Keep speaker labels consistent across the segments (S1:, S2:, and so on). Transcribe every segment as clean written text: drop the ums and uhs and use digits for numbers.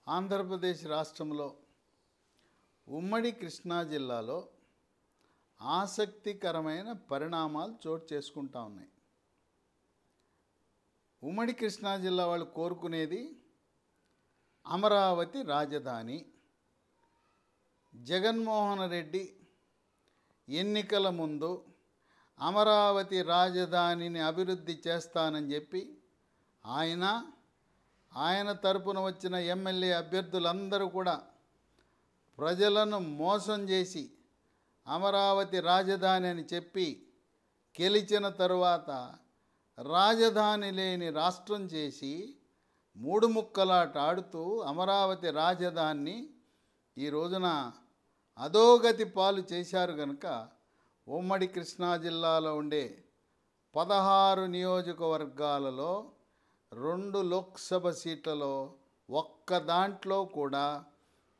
S1: ఆంధ్రప్రదేశ్ రాష్ట్రంలో ఉమ్మడి కృష్ణా జిల్లాలో ఆసక్తికరమైన పరిణామాలు చోటు చేసుకుంటా ఉన్నాయి. ఉమ్మడి కృష్ణా జిల్లా వాళ్ళు కోరుకునేది అమరావతి రాజధాని. జగన్మోహన్ రెడ్డి ఎన్నికల ముందు అమరావతి రాజధానిని అభివృద్ధి చేస్తానని చెప్పి ఆయన తరపున వచ్చిన ఎమ్మెల్యే అభ్యర్థులందరూ కూడా ప్రజలను మోసం చేసి అమరావతి రాజధాని అని చెప్పి గెలిచిన తరువాత రాజధాని లేని రాష్ట్రం చేసి మూడు ముక్కలాట ఆడుతూ అమరావతి రాజధానిని ఈ రోజున అధోగతి పాలు చేశారు కనుక ఉమ్మడి కృష్ణా జిల్లాలో ఉండే 16 నియోజకవర్గాలలో 2 లోక్సభ సీట్లలో ఒక్క దాంట్లో కూడా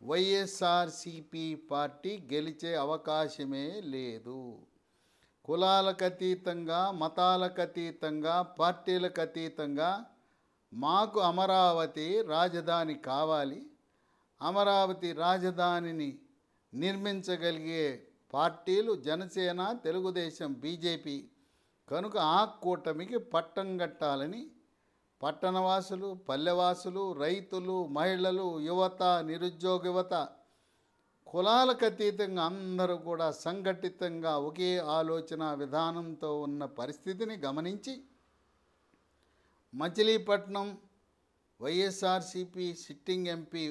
S1: వైఎస్ఆర్సీపీ పార్టీ గెలిచే అవకాశమే లేదు. కులాలకు అతీతంగా, మతాలకు అతీతంగా, పార్టీలకు అతీతంగా మాకు అమరావతి రాజధాని కావాలి, అమరావతి రాజధానిని నిర్మించగలిగే పార్టీలు జనసేన, తెలుగుదేశం, బీజేపీ కనుక ఆ కూటమికి పట్టం కట్టాలని పట్టణవాసులు, పల్లెవాసులు, రైతులు, మహిళలు, యువత, నిరుద్యోగ యువత కులాలకు అతీతంగా అందరూ కూడా సంఘటితంగా ఒకే ఆలోచన విధానంతో ఉన్న పరిస్థితిని గమనించి మచిలీపట్నం వైఎస్ఆర్సీపీ సిట్టింగ్ ఎంపీ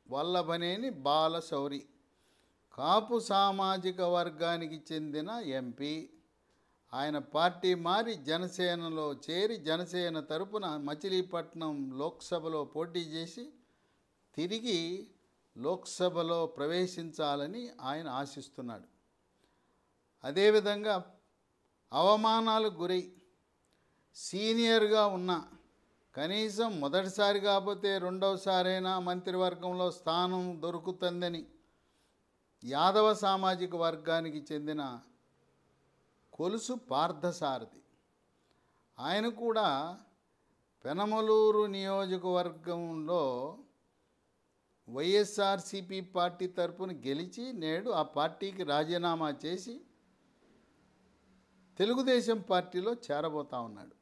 S1: వల్లభనేని బాలశౌరి కాపు సామాజిక వర్గానికి చెందిన ఎంపీ. ఆయన పార్టీ మారి జనసేనలో చేరి జనసేన తరపున మచిలీపట్నం లోక్సభలో పోటీ చేసి తిరిగి లోక్సభలో ప్రవేశించాలని ఆయన ఆశిస్తున్నాడు. అదేవిధంగా అవమానాలకు గురై సీనియర్గా ఉన్న, కనీసం మొదటిసారి కాకపోతే రెండవసారైనా మంత్రివర్గంలో స్థానం దొరుకుతుందని యాదవ సామాజిక వర్గానికి చెందిన కొలుసు పార్థసారథి ఆయన కూడా పెనమలూరు నియోజకవర్గంలో వైఎస్ఆర్సీపీ పార్టీ తరపున గెలిచి నేడు ఆ పార్టీకి రాజీనామా చేసి తెలుగుదేశం పార్టీలో చేరబోతా ఉన్నాడు.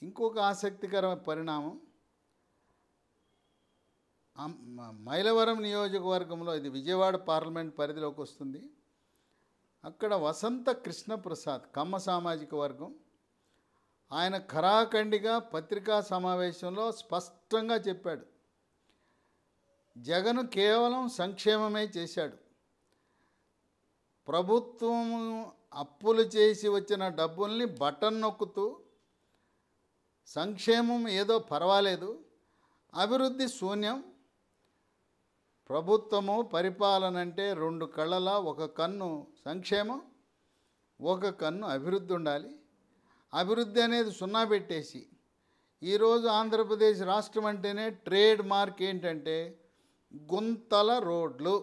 S1: ఇంకొక ఆసక్తికరమైన పరిణామం మైలవరం నియోజకవర్గంలో, ఇది విజయవాడ పార్లమెంట్ పరిధిలోకి వస్తుంది. అక్కడ వసంత కృష్ణప్రసాద్ కమ్మ సామాజిక వర్గం ఆయన ఖరాఖండిగా పత్రికా సమావేశంలో స్పష్టంగా చెప్పాడు, జగన్ కేవలం సంక్షేమమే చేశాడు, ప్రభుత్వం అప్పులు చేసి వచ్చిన డబ్బుల్ని బటన్ నొక్కుతూ సంక్షేమం ఏదో పర్వాలేదు, అభివృద్ధి శూన్యం, ప్రభుత్వము పరిపాలన అంటే 2 కళ్ళలా ఒక కన్ను సంక్షేమం, ఒక కన్ను అభివృద్ధి ఉండాలి, అభివృద్ధి అనేది సున్నా పెట్టేసి ఈరోజు ఆంధ్రప్రదేశ్ రాష్ట్రం అంటేనే ట్రేడ్ మార్క్ ఏంటంటే గుంతల రోడ్లు.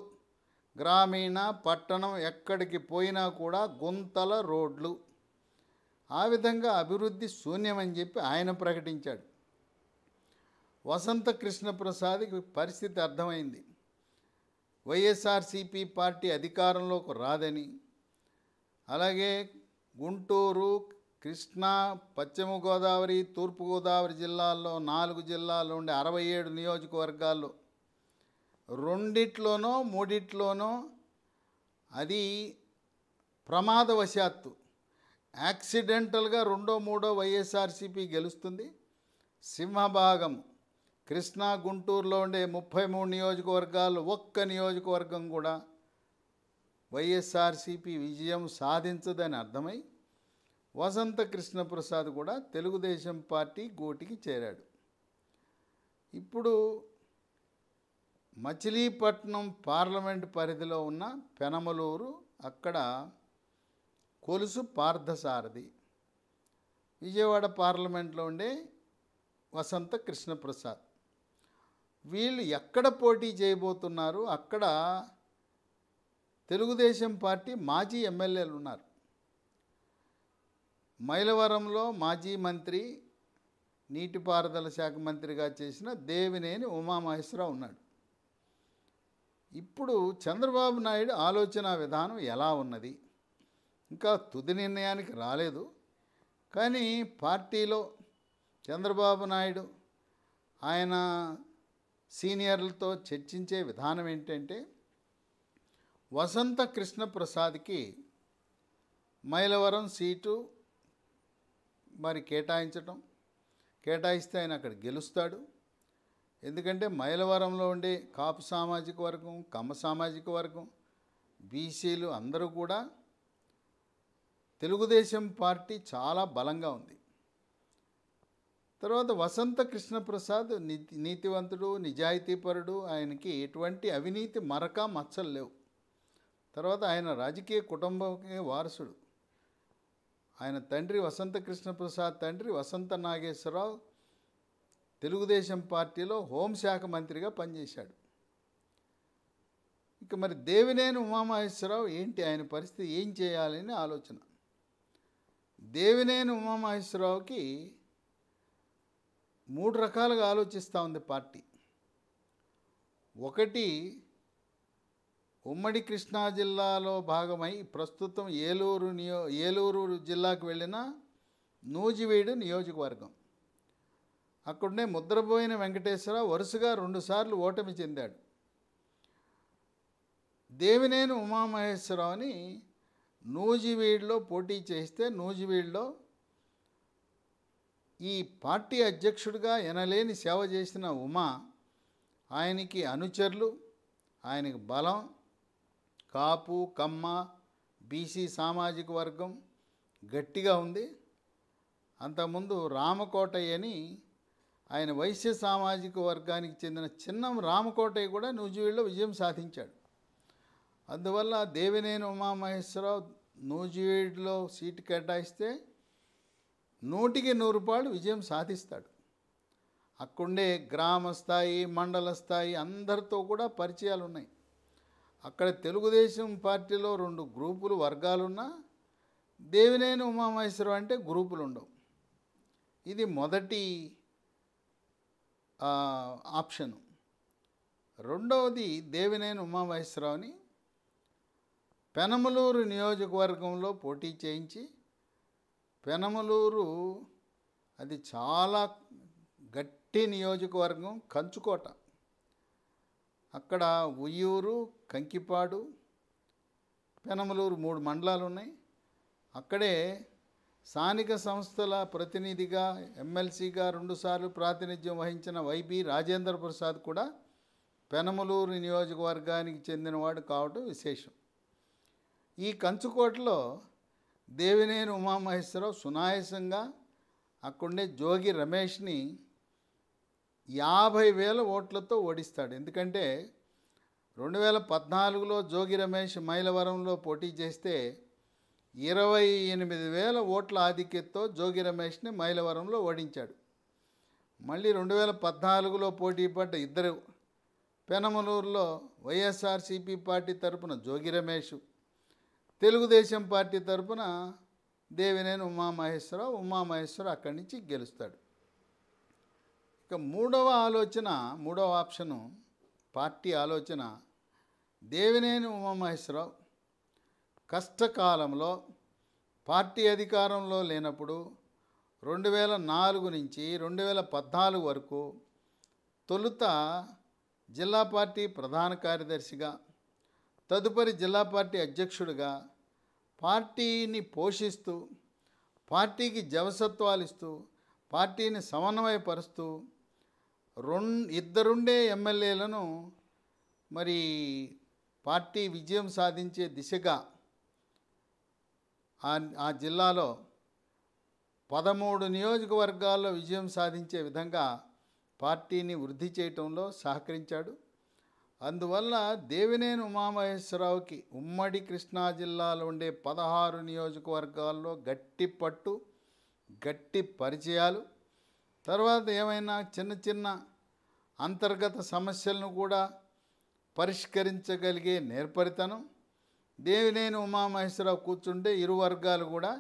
S1: గ్రామీణ పట్టణం ఎక్కడికి పోయినా కూడా గుంతల రోడ్లు. ఆ విధంగా అభివృద్ధి శూన్యమని చెప్పి ఆయన ప్రకటించాడు. వసంత కృష్ణప్రసాద్కి పరిస్థితి అర్థమైంది, వైఎస్ఆర్సీపీ పార్టీ అధికారంలోకి రాదని, అలాగే గుంటూరు, కృష్ణా, పశ్చిమ గోదావరి, తూర్పుగోదావరి జిల్లాల్లో 4 జిల్లాల్లో ఉండే 67 నియోజకవర్గాల్లో 2 3 అది ప్రమాదవశాత్తు యాక్సిడెంటల్గా 2వ 3వ వైఎస్ఆర్సీపీ గెలుస్తుంది. సింహభాగం కృష్ణా, గుంటూరులో ఉండే 33 నియోజకవర్గాలు ఒక్క నియోజకవర్గం కూడా వైఎస్ఆర్సీపీ విజయం సాధించదని అర్థమై వసంత కృష్ణప్రసాద్ కూడా తెలుగుదేశం పార్టీ గూటికి చేరాడు. ఇప్పుడు మచిలీపట్నం పార్లమెంట్ పరిధిలో ఉన్న పెనమలూరు, అక్కడ కొలుసు పార్థసారథి, విజయవాడ పార్లమెంట్లో ఉండే వసంత కృష్ణప్రసాద్, వీళ్ళు ఎక్కడ పోటీ చేయబోతున్నారు? అక్కడ తెలుగుదేశం పార్టీ మాజీ ఎమ్మెల్యేలు ఉన్నారు. మైలవరంలో మాజీ మంత్రి నీటిపారుదల శాఖ మంత్రిగా చేసిన దేవినేని ఉమామహేశ్వరరావు ఉన్నాడు. ఇప్పుడు చంద్రబాబు నాయుడు ఆలోచన విధానం ఎలా ఉన్నది? ఇంకా తుది నిర్ణయానికి రాలేదు. కానీ పార్టీలో చంద్రబాబు నాయుడు ఆయన సీనియర్లతో చర్చించే విధానం ఏంటంటే, వసంత కృష్ణ ప్రసాద్కి మైలవరం సీటు మరి కేటాయిస్తే ఆయన అక్కడ గెలుస్తాడు. ఎందుకంటే మైలవరంలో ఉండే కాపు సామాజిక వర్గం, కమ్మ సామాజిక వర్గం, బీసీలు అందరూ కూడా తెలుగుదేశం పార్టీ చాలా బలంగా ఉంది. తర్వాత వసంత కృష్ణప్రసాద్ నీతివంతుడు, నిజాయితీపరుడు, ఆయనకి ఎటువంటి అవినీతి మరక మచ్చలు లేవు. తర్వాత ఆయన రాజకీయ కుటుంబానికి వారసుడు. ఆయన తండ్రి వసంత కృష్ణప్రసాద్ తండ్రి వసంత నాగేశ్వరరావు తెలుగుదేశం పార్టీలో హోంశాఖ మంత్రిగా పనిచేశాడు. ఇక మరి దేవినేని ఉమామహేశ్వరరావు ఏంటి, ఆయన పరిస్థితి ఏం చేయాలని ఆలోచన. దేవినేని ఉమామహేశ్వరరావుకి 3 రకాలుగా ఆలోచిస్తూ ఉంది పార్టీ. ఒకటి, ఉమ్మడి కృష్ణా జిల్లాలో భాగమై ప్రస్తుతం ఏలూరు జిల్లాకు వెళ్ళిన నూజివీడు నియోజకవర్గం. అక్కడనే ముద్రబోయిన వెంకటేశ్వరరావు వరుసగా 2 సార్లు ఓటమి చెందాడు. దేవినేని ఉమామహేశ్వరరావుని నూజివీడులో పోటీ చేస్తే నూజివీడులో ఈ పార్టీ అధ్యక్షుడిగా ఎనలేని సేవ చేసిన ఉమా, ఆయనకి అనుచరులు, ఆయనకి బలం, కాపు, కమ్మ, బీసీ సామాజిక వర్గం గట్టిగా ఉంది. అంతకుముందు రామకోటయ్య అని ఆయన వైశ్య సామాజిక వర్గానికి చెందిన చిన్నం రామకోటయ్య కూడా నూజివీడులో విజయం సాధించాడు. అందువల్ల దేవినేని ఉమామహేశ్వరరావు నూజివీడులో సీటు కేటాయిస్తే 100కి 100 విజయం సాధిస్తాడు. అక్కడుండే గ్రామ స్థాయి, మండల స్థాయి అందరితో కూడా పరిచయాలు ఉన్నాయి. అక్కడ తెలుగుదేశం పార్టీలో 2 గ్రూపులు వర్గాలున్నా దేవినేని ఉమామహేశ్వరరావు అంటే గ్రూపులు ఉండవు. ఇది మొదటి ఆప్షను. రెండవది, దేవినేని ఉమామహేశ్వరరావుని పెనమలూరు నియోజకవర్గంలో పోటీ చేయించి, పెనమలూరు అది చాలా గట్టి నియోజకవర్గం, కంచుకోట. అక్కడ ఉయ్యూరు, కంకిపాడు, పెనమలూరు 3 మండలాలు ఉన్నాయి. అక్కడే స్థానిక సంస్థల ప్రతినిధిగా, ఎమ్మెల్సీగా 2 సార్లు ప్రాతినిధ్యం వహించిన వైబి రాజేంద్ర ప్రసాద్ కూడా పెనమలూరు నియోజకవర్గానికి చెందినవాడు కావడం విశేషం. ఈ కంచుకోటలో దేవినేని ఉమామహేశ్వరరావు సునాయాసంగా అక్కడుండే జోగి రమేష్ని 50,000 ఓట్లతో ఓడిస్తాడు. ఎందుకంటే 2014లో జోగి రమేష్ మైలవరంలో పోటీ చేస్తే 28,000 ఓట్ల ఆధిక్యతతో జోగి రమేష్ని మైలవరంలో ఓడించాడు. మళ్ళీ 2014లో పోటీ పడ్డ ఇద్దరు పెనమలూరులో వైఎస్ఆర్సీపీ పార్టీ తరపున జోగి రమేష్, తెలుగుదేశం పార్టీ తరపున దేవినేని ఉమామహేశ్వరరావు అక్కడి నుంచి గెలుస్తాడు. ఇక మూడవ ఆప్షను పార్టీ ఆలోచన, దేవినేని ఉమామహేశ్వరరావు కష్టకాలంలో పార్టీ అధికారంలో లేనప్పుడు 2004 నుంచి 2014 వరకు తొలుత జిల్లా పార్టీ ప్రధాన కార్యదర్శిగా, తదుపరి జిల్లా పార్టీ అధ్యక్షుడిగా పార్టీని పోషిస్తూ, పార్టీకి జవసత్వాలు ఇస్తూ, పార్టీని సమన్వయపరుస్తూ ఇద్దరుండే ఎమ్మెల్యేలను మరి పార్టీ విజయం సాధించే దిశగా ఆ జిల్లాలో 13 నియోజకవర్గాల్లో విజయం సాధించే విధంగా పార్టీని వృద్ధి చేయటంలో సహకరించాడు. అందువల్ల దేవినేని ఉమామహేశ్వరరావుకి ఉమ్మడి కృష్ణా జిల్లాలో ఉండే 16 నియోజకవర్గాల్లో గట్టి పట్టు, గట్టి పరిచయాలు, తర్వాత ఏమైనా చిన్న అంతర్గత సమస్యలను కూడా పరిష్కరించగలిగే నేర్పరితనం. దేవినేని ఉమామహేశ్వరరావు కూర్చుంటే ఇరు వర్గాలు కూడా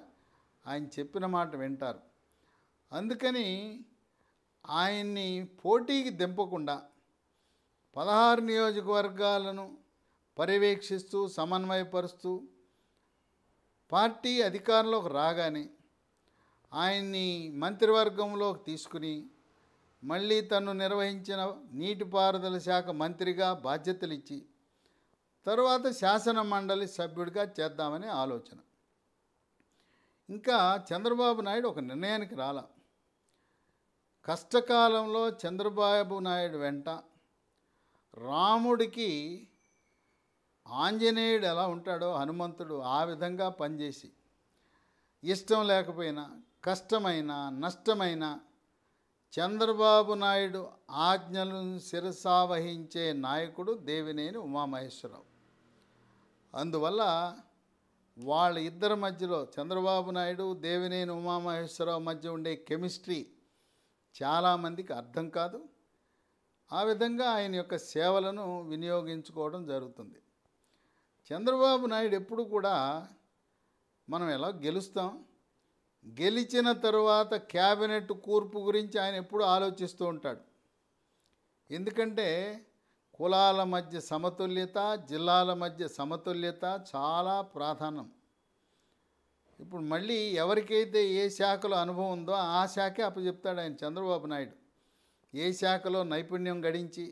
S1: ఆయన చెప్పిన మాట వింటారు. అందుకని ఆయన్ని పోటీకి దింపకుండా 16 నియోజకవర్గాలను పర్యవేక్షిస్తూ సమన్వయపరుస్తూ పార్టీ అధికారంలోకి రాగానే ఆయన్ని మంత్రివర్గంలోకి తీసుకుని మళ్ళీ తను నిర్వహించిన నీటిపారుదల శాఖ మంత్రిగా బాధ్యతలు ఇచ్చి తరువాత శాసన మండలి సభ్యుడిగా చేద్దామనే ఆలోచన. ఇంకా చంద్రబాబు నాయుడు ఒక నిర్ణయానికి రాల. కష్టకాలంలో చంద్రబాబు నాయుడు వెంట రాముడికి ఆంజనేయుడు ఎలా ఉంటాడో హనుమంతుడు ఆ విధంగా పనిచేసి ఇష్టం లేకపోయినా కష్టమైన నష్టమైన చంద్రబాబు నాయుడు ఆజ్ఞలను శిరసావహించే నాయకుడు దేవినేని ఉమామహేశ్వరరావు. అందువల్ల వాళ్ళ ఇద్దరి మధ్యలో చంద్రబాబు నాయుడు దేవినేని ఉమామహేశ్వరరావు మధ్య ఉండే కెమిస్ట్రీ చాలామందికి అర్థం కాదు. ఆ విధంగా ఆయన యొక్క సేవలను వినియోగించుకోవడం జరుగుతుంది. చంద్రబాబు నాయుడు ఎప్పుడు కూడా మనం ఎలా గెలుస్తాం, గెలిచిన తరువాత క్యాబినెట్ కూర్పు గురించి ఆయన ఎప్పుడు ఆలోచిస్తూ ఉంటాడు. ఎందుకంటే కులాల మధ్య సమతుల్యత, జిల్లాల మధ్య సమతుల్యత చాలా ప్రాధాన్యం. ఇప్పుడు మళ్ళీ ఎవరికైతే ఏ శాఖలో అనుభవం ఉందో ఆ శాఖే అప్పచెప్తాడు ఆయన చంద్రబాబు నాయుడు. ఏ శాఖలో నైపుణ్యం గడించి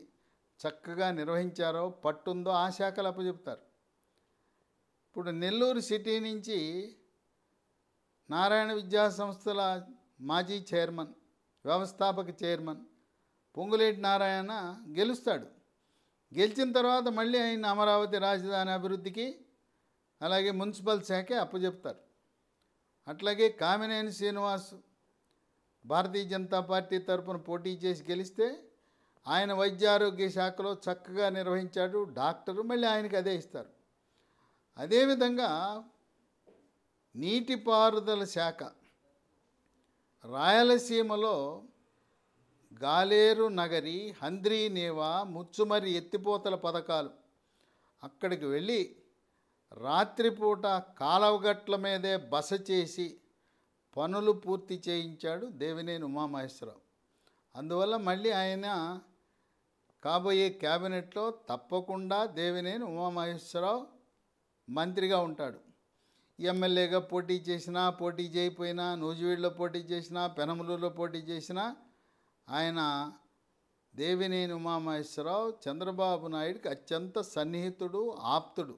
S1: చక్కగా నిర్వహించారో పట్టుందో ఆ శాఖలు అప్పచెప్తారు. ఇప్పుడు నెల్లూరు సిటీ నుంచి నారాయణ విద్యా సంస్థల మాజీ చైర్మన్, వ్యవస్థాపక చైర్మన్ పొంగులేటి నారాయణ గెలుస్తాడు. గెలిచిన తర్వాత మళ్ళీ ఆయన అమరావతి రాజధాని అభివృద్ధికి అలాగే మున్సిపల్ శాఖే అప్పచెప్తారు. అట్లాగే కామినేని శ్రీనివాస్ భారతీయ జనతా పార్టీ తరఫున పోటీ చేసి గెలిస్తే ఆయన వైద్య ఆరోగ్య శాఖలో చక్కగా నిర్వహించాడు, డాక్టరు, మళ్ళీ ఆయనకి అదే ఇస్తారు. అదేవిధంగా నీటిపారుదల శాఖ రాయలసీమలో గాలేరు నగరి, హంద్రీ నీవా, ముచ్చుమరి ఎత్తిపోతల పథకాలు అక్కడికి వెళ్ళి రాత్రిపూట కాలవగట్ల మీదే బస చేసి పనులు పూర్తి చేయించాడు దేవినేని ఉమామహేశ్వరరావు. అందువల్ల మళ్ళీ ఆయన కాబోయే క్యాబినెట్లో తప్పకుండా దేవినేని ఉమామహేశ్వరరావు మంత్రిగా ఉంటాడు. ఎమ్మెల్యేగా పోటీ చేసినా, పోటీ చేయకపోయినా, నూజివీడులో పోటీ చేసినా, పెనమలూరులో పోటీ చేసినా ఆయన దేవినేని ఉమామహేశ్వరరావు చంద్రబాబు నాయుడికి అత్యంత సన్నిహితుడు, ఆప్తుడు.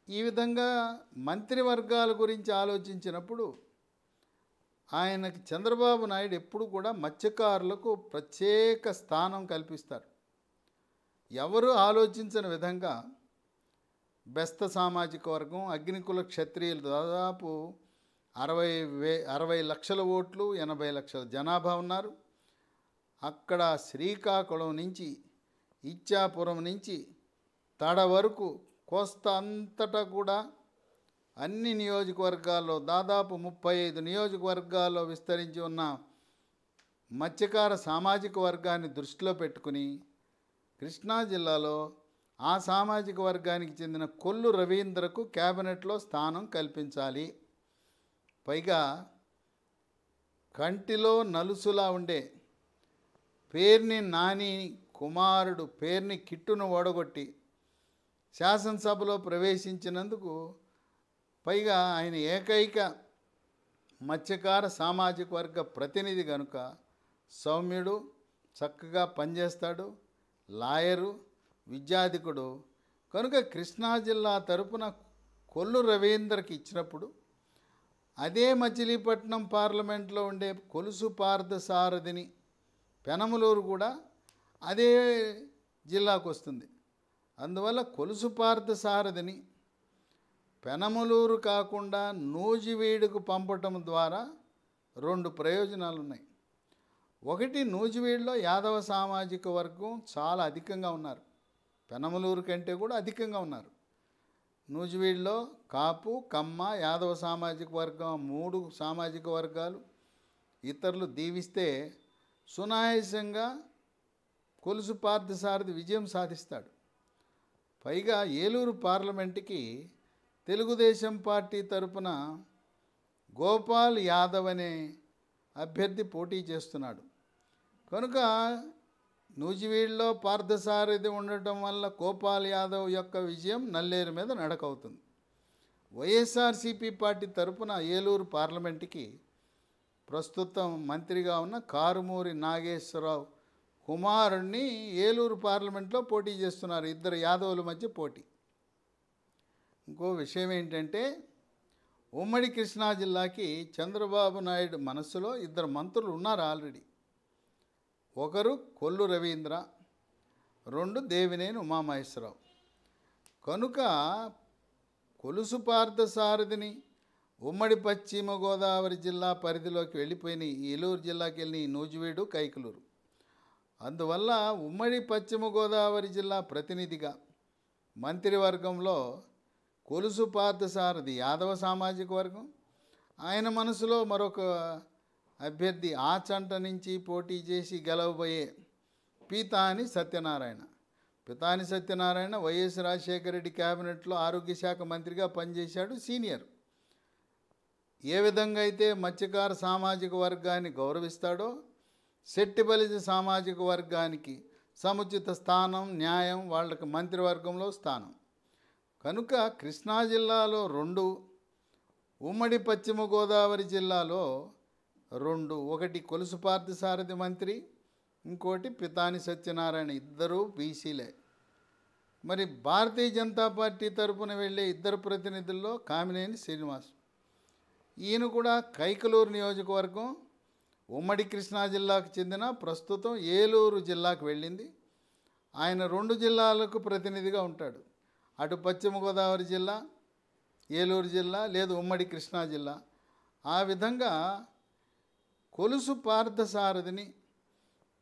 S1: ఈ విధంగా మంత్రివర్గాల గురించి ఆలోచించినప్పుడు ఆయనకి చంద్రబాబు నాయుడు ఎప్పుడు కూడా మత్స్యకారులకు ప్రత్యేక స్థానం కల్పిస్తారు. ఎవరు ఆలోచించిన విధంగా బెస్త సామాజిక వర్గం, అగ్నికుల క్షత్రియులు దాదాపు 60 లక్షల ఓట్లు, 80 లక్షల జనాభా ఉన్నారు. అక్కడ శ్రీకాకుళం నుంచి ఇచ్చాపురం నుంచి తడ వరకు కోస్తా అంతటా కూడా అన్ని నియోజకవర్గాల్లో దాదాపు 35 నియోజకవర్గాల్లో విస్తరించి ఉన్న మత్స్యకార సామాజిక వర్గాన్ని దృష్టిలో పెట్టుకుని కృష్ణా జిల్లాలో ఆ సామాజిక వర్గానికి చెందిన కొల్లు రవీంద్రకు క్యాబినెట్లో స్థానం కల్పించాలి. పైగా కంటిలో నలుసులా ఉండే పేర్ని నాని కుమారుడు పేర్ని కిట్టును ఓడగొట్టి శాసనసభలో ప్రవేశించినందుకు, పైగా ఆయన ఏకైక మత్స్యకార సామాజిక వర్గ ప్రతినిధి కనుక సౌమ్యుడు, చక్కగా పనిచేస్తాడు, లాయరు, విద్యాధికుడు కనుక కృష్ణా జిల్లా తరపున కొల్లు రవీంద్రకి ఇచ్చినప్పుడు అదే మచిలీపట్నం పార్లమెంట్లో ఉండే కొలుసు పార్థసారథిని పెనమలూరు కూడా అదే జిల్లాకు వస్తుంది. అందువల్ల కొలుసు పార్థసారథిని పెనమలూరు కాకుండా నూజివీడుకు పంపటం ద్వారా 2 ప్రయోజనాలు ఉన్నాయి. ఒకటి, నూజివీడులో యాదవ సామాజిక వర్గం చాలా అధికంగా ఉన్నారు, పెనమలూరు కంటే కూడా అధికంగా ఉన్నారు. నూజివీడులో కాపు, కమ్మ, యాదవ సామాజిక వర్గం 3 సామాజిక వర్గాలు ఇతరులు దీవిస్తే సునాయాసంగా కొలుసు పార్థసారథి విజయం సాధిస్తాడు. పైగా ఏలూరు పార్లమెంటుకి తెలుగుదేశం పార్టీ తరపున గోపాల్ యాదవ్ అనే అభ్యర్థి పోటీ చేస్తున్నాడు. కనుక నూజివీడులో పార్థసారథి ఉండటం వల్ల గోపాల్ యాదవ్ యొక్క విజయం నల్లేరు మీద నడకవుతుంది. వైఎస్ఆర్సీపీ పార్టీ తరపున ఏలూరు పార్లమెంటుకి ప్రస్తుతం మంత్రిగా ఉన్న కారుమూరి నాగేశ్వరరావు కుమారుణ్ణి ఏలూరు పార్లమెంట్లో పోటీ చేస్తున్నారు. ఇద్దరు యాదవుల మధ్య పోటీ. ఇంకో విషయం ఏంటంటే, ఉమ్మడి కృష్ణా జిల్లాకి చంద్రబాబు నాయుడు మనస్సులో ఇద్దరు మంత్రులు ఉన్నారు ఆల్రెడీ. ఒకరు కొల్లు రవీంద్ర, రెండు దేవినేని ఉమామహేశ్వరరావు. కనుక కొలుసు పార్థసారథిని ఉమ్మడి పశ్చిమ గోదావరి జిల్లా పరిధిలోకి వెళ్ళిపోయిన ఏలూరు జిల్లాకి వెళ్ళిన ఈ నూజివీడు, కైకలూరు. అందువల్ల ఉమ్మడి పశ్చిమ గోదావరి జిల్లా ప్రతినిధిగా మంత్రివర్గంలో కొలుసు పార్థసారథి యాదవ సామాజిక వర్గం, ఆయన మనసులో మరొక అభ్యర్థి ఆచంట నుంచి పోటీ చేసి గెలవబోయే పీతాని సత్యనారాయణ. పితాని సత్యనారాయణ వైఎస్ రాజశేఖర రెడ్డి క్యాబినెట్లో ఆరోగ్య శాఖ మంత్రిగా పనిచేశాడు, సీనియర్. ఏ విధంగా అయితే మత్స్యకార సామాజిక వర్గాన్ని గౌరవిస్తాడో శెట్టిబలిజ సామాజిక వర్గానికి సముచిత స్థానం, న్యాయం, వాళ్ళకి మంత్రివర్గంలో స్థానం. కనుక కృష్ణా జిల్లాలో 2, ఉమ్మడి పశ్చిమ గోదావరి జిల్లాలో 2, ఒకటి కొలుసు పార్థసారథి మంత్రి, ఇంకోటి పితాని సత్యనారాయణ, ఇద్దరు బీసీలే. మరి భారతీయ జనతా పార్టీ తరపున వెళ్ళే ఇద్దరు ప్రతినిధుల్లో కామినేని శ్రీనివాస్, ఈయన కూడా కైకలూరు నియోజకవర్గం ఉమ్మడి కృష్ణా జిల్లాకు చెందిన, ప్రస్తుతం ఏలూరు జిల్లాకు వెళ్ళింది. ఆయన 2 జిల్లాలకు ప్రతినిధిగా ఉంటాడు. అటు పశ్చిమ గోదావరి జిల్లా, ఏలూరు జిల్లా, లేదు ఉమ్మడి కృష్ణా జిల్లా. ఆ విధంగా కొలుసు పార్థసారథిని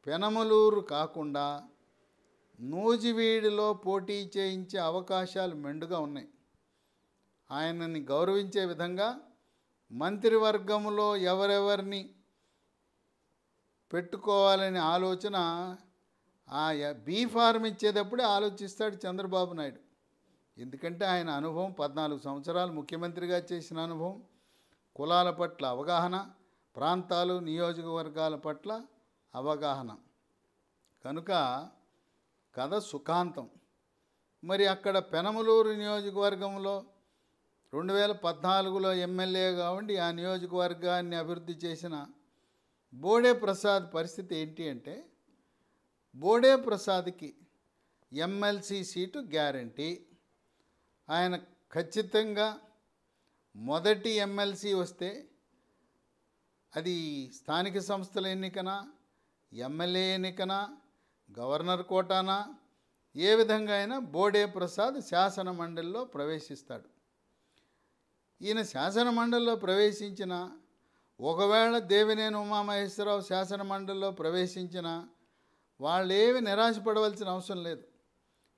S1: పెనమలూరు కాకుండా నూజివీడులో పోటీ చేయించే అవకాశాలు మెండుగా ఉన్నాయి. ఆయనని గౌరవించే విధంగా మంత్రివర్గంలో ఎవరెవరిని పెట్టుకోవాలనే ఆలోచన ఆ బీ ఫార్మ్ ఇచ్చేటప్పుడే ఆలోచిస్తాడు చంద్రబాబు నాయుడు. ఎందుకంటే ఆయన అనుభవం 14 సంవత్సరాలు ముఖ్యమంత్రిగా చేసిన అనుభవం, కులాల పట్ల అవగాహన, ప్రాంతాలు, నియోజకవర్గాల పట్ల అవగాహన. కనుక కథ సుఖాంతం. మరి అక్కడ పెనమలూరు నియోజకవర్గంలో 2014లో ఎమ్మెల్యేగా ఉండి ఆ నియోజకవర్గాన్ని అభివృద్ధి చేసిన బోడే ప్రసాద్ పరిస్థితి ఏంటి అంటే, బోడే ప్రసాద్కి ఎమ్మెల్సీ సీటు గ్యారంటీ. ఆయన ఖచ్చితంగా మొదటి ఎమ్మెల్సీ వస్తే అది స్థానిక సంస్థల ఎన్నికనా, ఎమ్మెల్యే ఎన్నికనా, గవర్నర్ కోటానా, ఏ విధంగా అయినా బోడే ప్రసాద్ శాసన మండలిలో ప్రవేశిస్తాడు. ఈయన శాసన మండలిలో ప్రవేశించిన, ఒకవేళ దేవినేని ఉమామహేశ్వరరావు శాసన మండలిలో ప్రవేశించిన, వాళ్ళేవి నిరాశపడవలసిన అవసరం లేదు.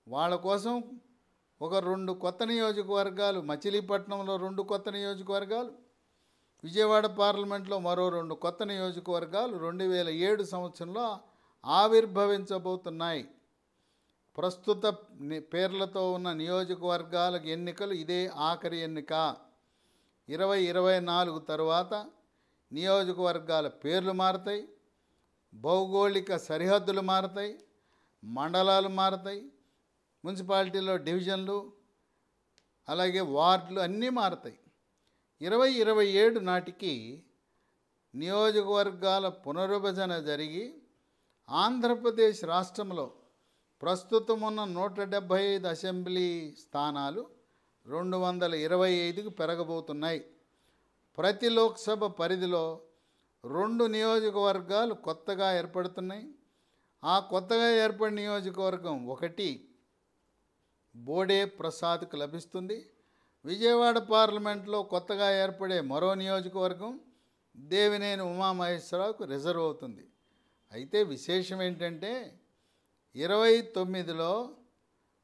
S1: వాళ్ళ కోసం ఒక 2 కొత్త నియోజకవర్గాలు, మచిలీపట్నంలో 2 కొత్త నియోజకవర్గాలు, విజయవాడ పార్లమెంట్లో మరో 2 కొత్త నియోజకవర్గాలు 2007 సంవత్సరంలో ఆవిర్భవించబోతున్నాయి. ప్రస్తుత పేర్లతో ఉన్న నియోజకవర్గాలకు ఎన్నికలు ఇదే ఆఖరి ఎన్నిక. 2024 తర్వాత నియోజకవర్గాల పేర్లు మారతాయి, భౌగోళిక సరిహద్దులు మారతాయి, మండలాలు మారతాయి, మున్సిపాలిటీలో డివిజన్లు, అలాగే వార్డులు అన్నీ మారతాయి. 2027 నాటికి నియోజకవర్గాల పునర్విభజన జరిగి ఆంధ్రప్రదేశ్ రాష్ట్రంలో ప్రస్తుతం ఉన్న 175 అసెంబ్లీ స్థానాలు 225కు పెరగబోతున్నాయి. ప్రతి లోక్సభ పరిధిలో 2 నియోజకవర్గాలు కొత్తగా ఏర్పడుతున్నాయి. ఆ కొత్తగా ఏర్పడిన నియోజకవర్గం ఒకటి బోడే ప్రసాద్కు లభిస్తుంది. విజయవాడ పార్లమెంట్లో కొత్తగా ఏర్పడే మరో నియోజకవర్గం దేవినేని ఉమామహేశ్వరరావుకు రిజర్వ్ అవుతుంది. అయితే విశేషం ఏంటంటే 29లో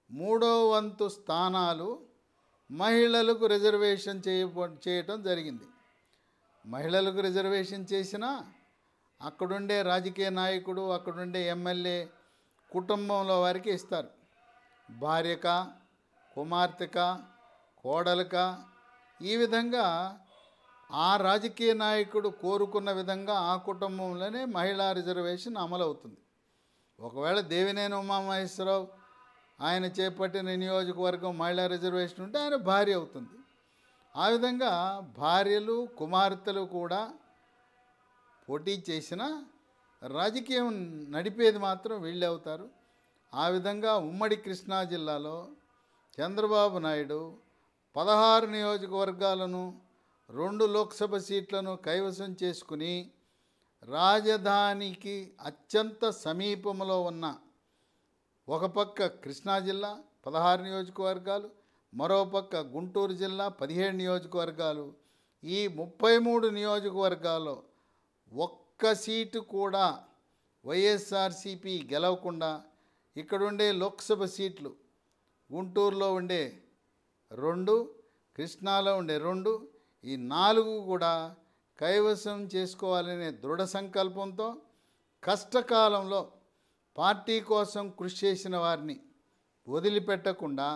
S1: 3వ వంతు స్థానాలు మహిళలకు రిజర్వేషన్ చేయటం జరిగింది. మహిళలకు రిజర్వేషన్ చేసినా అక్కడుండే రాజకీయ నాయకుడు, అక్కడుండే ఎమ్మెల్యే కుటుంబంలో వారికి ఇస్తారు. భార్యక, కుమార్తెక, కోడలక, ఈ విధంగా ఆ రాజకీయ నాయకుడు కోరుకున్న విధంగా ఆ కుటుంబంలోనే మహిళా రిజర్వేషన్ అమలవుతుంది. ఒకవేళ దేవినేని ఉమామహేశ్వరరావు ఆయన చేపట్టిన నియోజకవర్గం మహిళా రిజర్వేషన్ ఉంటే ఆయన భార్య అవుతుంది. ఆ విధంగా భార్యలు కుమార్తెలు కూడా పోటీ చేసిన రాజకీయం నడిపేది మాత్రం వీళ్ళే అవుతారు. ఆ విధంగా ఉమ్మడి కృష్ణా జిల్లాలో చంద్రబాబు నాయుడు 16 నియోజకవర్గాలను 2 లోక్సభ సీట్లను కైవసం చేసుకుని రాజధానికి అత్యంత సమీపంలో ఉన్న ఒక పక్క కృష్ణా జిల్లా 16 నియోజకవర్గాలు, మరోపక్క గుంటూరు జిల్లా 17 నియోజకవర్గాలు, ఈ 33 నియోజకవర్గాల్లో ఒక్క సీటు కూడా వైఎస్ఆర్సీపీ గెలవకుండా ఇక్కడుండే లోక్సభ సీట్లు గుంటూరులో ఉండే 2, కృష్ణాలో ఉండే 2, ఈ 4 కూడా కైవసం చేసుకోవాలనే దృఢ సంకల్పంతో కష్టకాలంలో పార్టీ కోసం కృషి చేసిన వారిని వదిలిపెట్టకుండా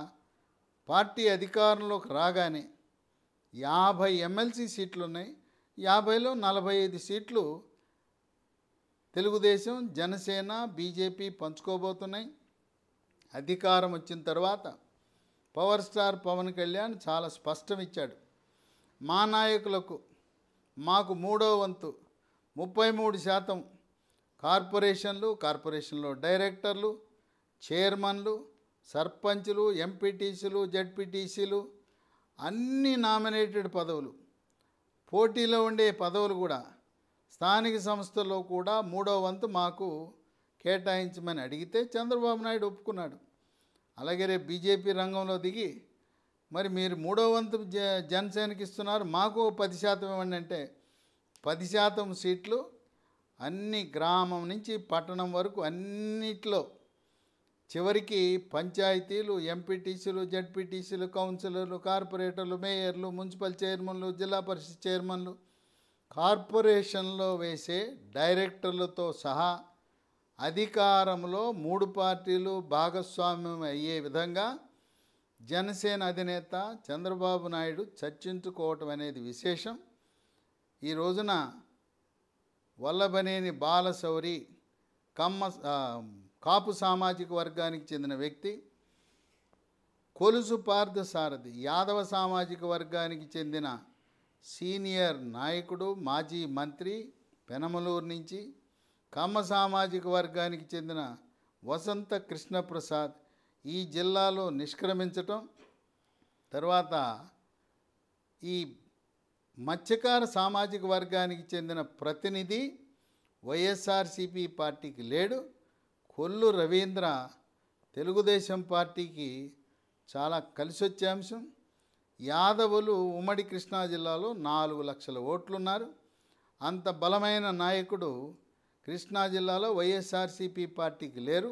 S1: పార్టీ అధికారంలోకి రాగానే 50 ఎమ్మెల్సీ సీట్లు ఉన్నాయి. 50లో 45 సీట్లు తెలుగుదేశం, జనసేన, బీజేపీ పంచుకోబోతున్నాయి. అధికారం వచ్చిన తర్వాత పవర్ స్టార్ పవన్ కళ్యాణ్ చాలా స్పష్టం ఇచ్చాడు. మా నాయకులకు మాకు 3వ వంతు 33% కార్పొరేషన్లో డైరెక్టర్లు, చైర్మన్లు, సర్పంచులు, ఎంపీటీసీలు, జడ్పీటీసీలు అన్ని నామినేటెడ్ పదవులు, పోటీలో ఉండే పదవులు కూడా స్థానిక సంస్థల్లో కూడా 3వ వంతు మాకు కేటాయించమని అడిగితే చంద్రబాబు నాయుడు ఒప్పుకున్నాడు. అలాగే రేపు బీజేపీ రంగంలో దిగి మరి మీరు 3వ వంతు జనసేనకి ఇస్తున్నారు, మాకు 10% ఇవ్వండి అంటే 10% సీట్లు అన్ని గ్రామం నుంచి పట్టణం వరకు అన్నిట్లో, చివరికి పంచాయతీలు, ఎంపీటీసీలు, జడ్పీటీసీలు, కౌన్సిలర్లు, కార్పొరేటర్లు, మేయర్లు, మున్సిపల్ చైర్మన్లు, జిల్లా పరిషత్ చైర్మన్లు, కార్పొరేషన్లో వేసే డైరెక్టర్లతో సహా అధికారంలో 3 పార్టీలు భాగస్వామ్యం అయ్యే విధంగా జనసేన అధినేత చంద్రబాబు నాయుడు చర్చించుకోవటం అనేది విశేషం. ఈ రోజున వల్లభనేని బాలశౌరి కాపు సామాజిక వర్గానికి చెందిన వ్యక్తి, కొలుసు పార్థసారథి యాదవ సామాజిక వర్గానికి చెందిన సీనియర్ నాయకుడు, మాజీ మంత్రి పెనమలూరు నుంచి, కమ్మ సామాజిక వర్గానికి చెందిన వసంత కృష్ణప్రసాద్ ఈ జిల్లాలో నిష్క్రమించటం, తర్వాత ఈ మత్స్యకార సామాజిక వర్గానికి చెందిన ప్రతినిధి వైఎస్ఆర్సీపీ పార్టీకి లేడు. కొల్లు రవీంద్ర తెలుగుదేశం పార్టీకి చాలా కలిసొచ్చే అంశం. యాదవులు ఉమ్మడి కృష్ణా జిల్లాలో 4 లక్షల ఓట్లున్నారు. అంత బలమైన నాయకుడు కృష్ణా జిల్లాలో వైఎస్ఆర్సీపీ పార్టీకి లేరు.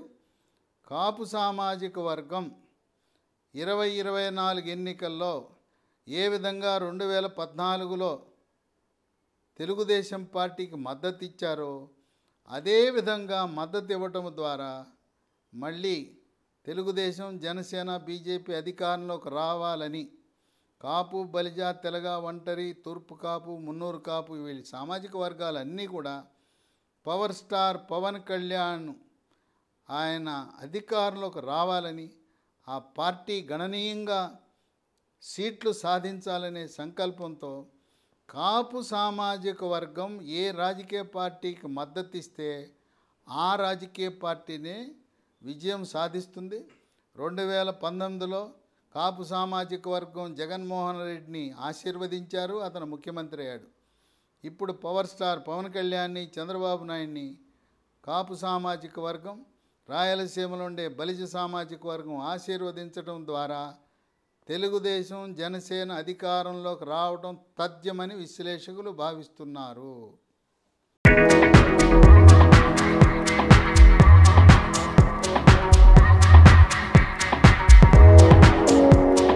S1: కాపు సామాజిక వర్గం 2024 ఎన్నికల్లో ఏ విధంగా 2014లో తెలుగుదేశం పార్టీకి మద్దతు ఇచ్చారో అదేవిధంగా మద్దతు ఇవ్వటం ద్వారా మళ్ళీ తెలుగుదేశం, జనసేన, బీజేపీ అధికారంలోకి రావాలని కాపు, బలిజ, తెలగ, ఒంటరి, తూర్పు కాపు, మున్నూరు కాపు వీళ్ళ సామాజిక వర్గాలన్నీ కూడా పవర్ స్టార్ పవన్ కళ్యాణ్ ఆయన అధికారంలోకి రావాలని, ఆ పార్టీ గణనీయంగా సీట్లు సాధించాలనే సంకల్పంతో కాపు సామాజిక వర్గం ఏ రాజకీయ పార్టీకి మద్దతు ఇస్తే ఆ రాజకీయ పార్టీనే విజయం సాధిస్తుంది. 2019లో కాపు సామాజిక వర్గం జగన్మోహన్ రెడ్డిని ఆశీర్వదించారు, అతను ముఖ్యమంత్రి అయ్యాడు. ఇప్పుడు పవర్ స్టార్ పవన్ కళ్యాణ్ని, చంద్రబాబు నాయుడిని కాపు సామాజిక వర్గం, రాయలసీమలో ఉండే బలిజ సామాజిక వర్గం ఆశీర్వదించడం ద్వారా తెలుగుదేశం, జనసేన అధికారంలోకి రావడం తథ్యమని విశ్లేషకులు భావిస్తున్నారు.